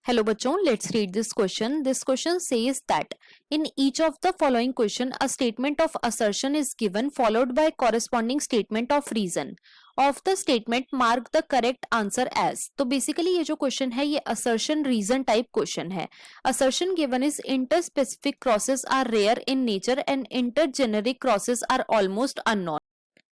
Hello बच्चों, let's read this question. This question says that in each of the following question, a statement of assertion is given followed by corresponding statement of reason. Of the statement, mark the correct answer as. तो basically ये जो question है ये assertion reason type question है. Assertion given is interspecific crosses are rare in nature and intergeneric crosses are almost unknown.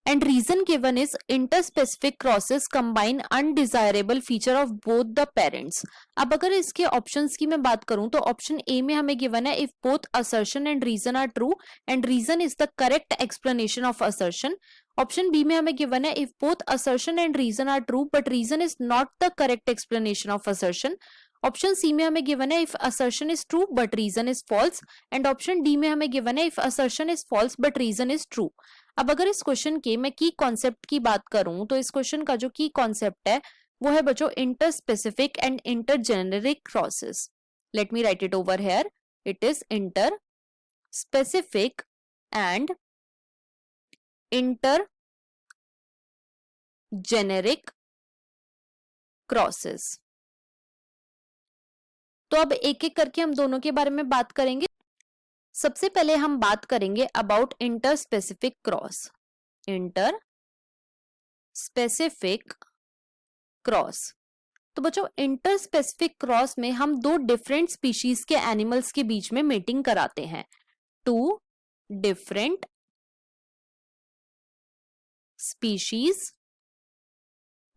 And reason given is interspecific crosses combine undesirable feature of both the parents. अब अगर इसके options की मैं बात करूं तो option A में हमें गिवन है if both assertion and reason are true and reason is the correct explanation of assertion. Option B में हमें गिवन है if both assertion and reason are true but reason is not the correct explanation of assertion. Option C में हमें given है if assertion is true but reason is false and option D में हमें given है if assertion is false but reason is true. अब अगर इस question के मैं की कॉन्सेप्ट की बात करूं तो इस क्वेश्चन का जो की कॉन्सेप्ट है वो है बच्चों interspecific and intergeneric crosses. Let me write it over here. It is interspecific and intergeneric crosses. तो अब एक एक करके हम दोनों के बारे में बात करेंगे. सबसे पहले हम बात करेंगे about interspecific cross. Inter specific cross. तो बच्चों इंटरस्पेसिफिक क्रॉस में हम दो डिफरेंट स्पीशीज के एनिमल्स के बीच में मेटिंग कराते हैं. टू डिफरेंट स्पीशीज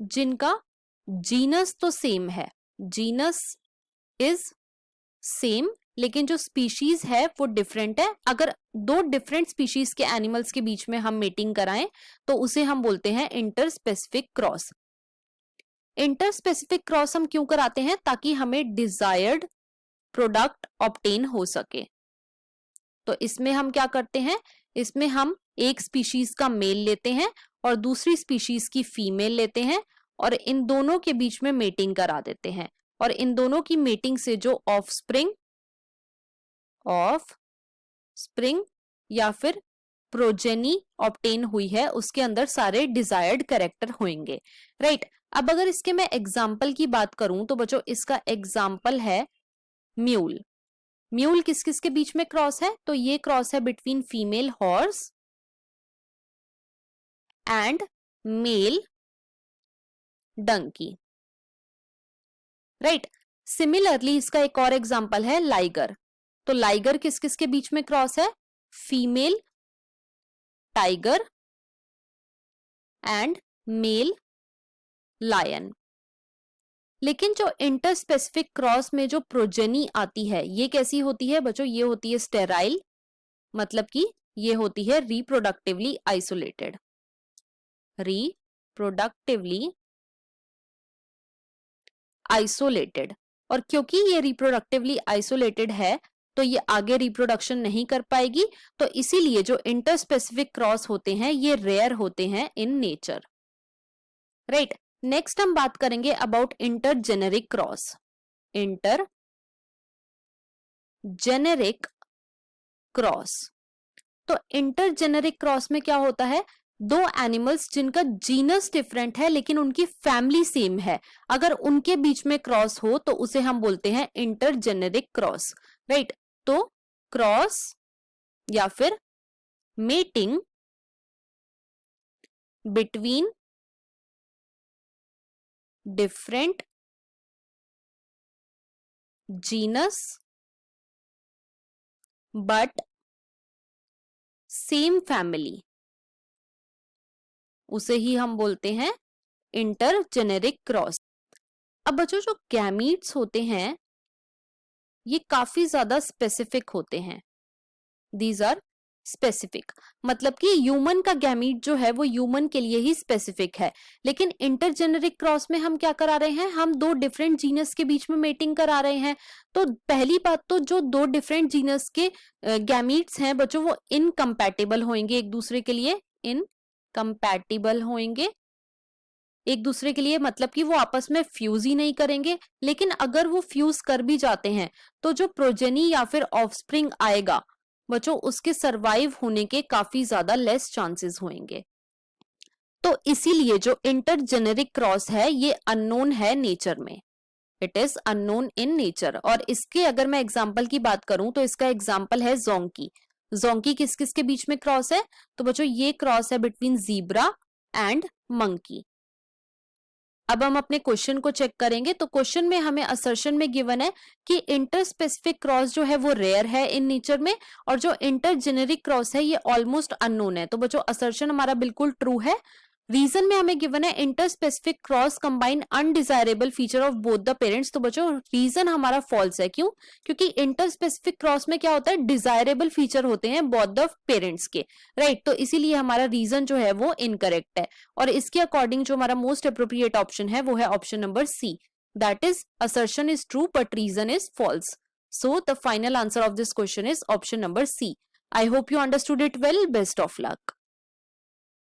जिनका जीनस तो सेम है, जीनस इज सेम, लेकिन जो स्पीशीज है वो डिफरेंट है. अगर दो डिफरेंट स्पीशीज के एनिमल्स के बीच में हम मेटिंग कराएं तो उसे हम बोलते हैं इंटरस्पेसिफिक क्रॉस. इंटरस्पेसिफिक क्रॉस हम क्यों कराते हैं? ताकि हमें डिजायर्ड प्रोडक्ट ऑब्टेन हो सके. तो इसमें हम क्या करते हैं, इसमें हम एक स्पीशीज का मेल लेते हैं और दूसरी स्पीशीज की फीमेल लेते हैं और इन दोनों के बीच में मेटिंग करा देते हैं और इन दोनों की मेटिंग से जो ऑफस्प्रिंग या फिर प्रोजेनी ऑब्टेन हुई है उसके अंदर सारे डिजायर्ड कैरेक्टर होंगे. राइट. अब अगर इसके मैं एग्जाम्पल की बात करूं तो बच्चों इसका एग्जाम्पल है म्यूल. म्यूल किस किस के बीच में क्रॉस है? तो ये क्रॉस है between female horse and male donkey. Right. Similarly इसका एक और एग्जाम्पल है लाइगर. तो लाइगर किस किस के बीच में क्रॉस है? Female tiger and male lion. लेकिन जो इंटरस्पेसिफिक क्रॉस में जो प्रोजेनी आती है ये कैसी होती है बच्चों? ये होती है स्टेराइल, मतलब कि ये होती है रिप्रोडक्टिवली आइसोलेटेड. Reproductively isolated. और क्योंकि ये रिप्रोडक्टिवली आइसोलेटेड है तो ये आगे रिप्रोडक्शन नहीं कर पाएगी, तो इसीलिए जो इंटरस्पेसिफिक क्रॉस होते हैं ये रेयर होते हैं इन नेचर. राइट. नेक्स्ट हम बात करेंगे अबाउट इंटरजेनेरिक क्रॉस. इंटरजेनेरिक क्रॉस. तो इंटरजेनेरिक क्रॉस में क्या होता है? दो एनिमल्स जिनका जीनस डिफरेंट है लेकिन उनकी फैमिली सेम है, अगर उनके बीच में क्रॉस हो तो उसे हम बोलते हैं इंटरजेनेरिक क्रॉस. राइट. तो क्रॉस या फिर mating between different genus but same family, उसे ही हम बोलते हैं इंटरजेनेरिक क्रॉस. अब बच्चों जो गैमीट्स होते हैं ये काफी ज्यादा स्पेसिफिक होते हैं. दीज आर स्पेसिफिक, मतलब कि ह्यूमन का गैमीट जो है वो ह्यूमन के लिए ही स्पेसिफिक है. लेकिन इंटरजेनेरिक क्रॉस में हम क्या करा रहे हैं? हम दो डिफरेंट जीनस के बीच में मेटिंग करा रहे हैं. तो पहली बात तो जो दो डिफरेंट जीनस के गैमीट्स हैं बच्चों वो इनकम्पैटिबल होंगे एक दूसरे के लिए. इनकम्पैटिबल होंगे एक दूसरे के लिए, मतलब कि वो आपस में फ्यूज ही नहीं करेंगे. लेकिन अगर वो फ्यूज कर भी जाते हैं तो जो प्रोजेनी या फिर ऑफस्प्रिंग आएगा बच्चों उसके सरवाइव होने के काफी ज्यादा लेस चांसेस होंगे. तो इसीलिए जो इंटरजेनेरिक क्रॉस है ये अननोन है नेचर में. It is unknown in nature. और इसके अगर मैं एग्जाम्पल की बात करूं तो इसका एग्जाम्पल है जोंकी। जोंकी किस किस के बीच में क्रॉस है? तो बच्चों ये क्रॉस है बिटवीन जीब्रा एंड मंकी। अब हम अपने क्वेश्चन को चेक करेंगे। तो क्वेश्चन में हमें असर्शन में गिवन है कि इंटर स्पेसिफिक क्रॉस जो है वो रेयर है इन नेचर में, और जो इंटर जेनेरिक क्रॉस है ये ऑलमोस्ट अननोन है। तो बच्चों असर्शन हमारा बिल्कुल ट्रू है। रीजन में हमें गिवन है inter specific cross combine undesirable feature of both the parents. तो बच्चों रीजन हमारा फॉल्स है। क्यों? क्योंकि इंटर स्पेसिफिक क्रॉस में क्या होता है, डिजायरेबल फीचर होते हैं बोथ द पेरेंट्स के, राइट। तो इसीलिए हमारा रीजन जो है वो इनकरेक्ट है। और इसके अकॉर्डिंग जो हमारा मोस्ट अप्रोप्रिएट ऑप्शन है वो है option number C, that is assertion is true but reason is false. So the final answer of this question is option number C. I hope you understood it well. Best of luck.